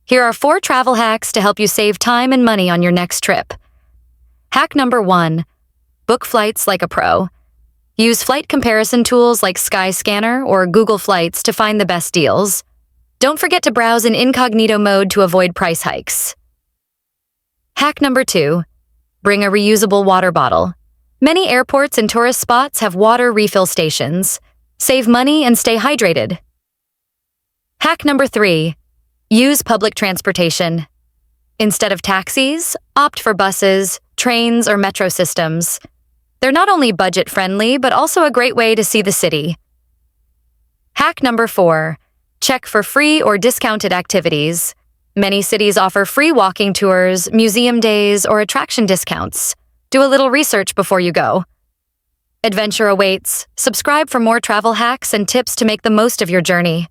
Here are 4 travel hacks to help you save time and money on your next trip. Hack number 1. Book flights like a pro. Use flight comparison tools like Skyscanner or Google Flights to find the best deals. Don't forget to browse in incognito mode to avoid price hikes. Hack number 2. Bring a reusable water bottle. Many airports and tourist spots have water refill stations. Save money and stay hydrated. Hack number 3. Use public transportation. Instead of taxis, opt for buses, trains, or metro systems. They're not only budget-friendly, but also a great way to see the city. Hack number 4. Check for free or discounted activities. Many cities offer free walking tours, museum days, or attraction discounts. Do a little research before you go. Adventure awaits. Subscribe for more travel hacks and tips to make the most of your journey.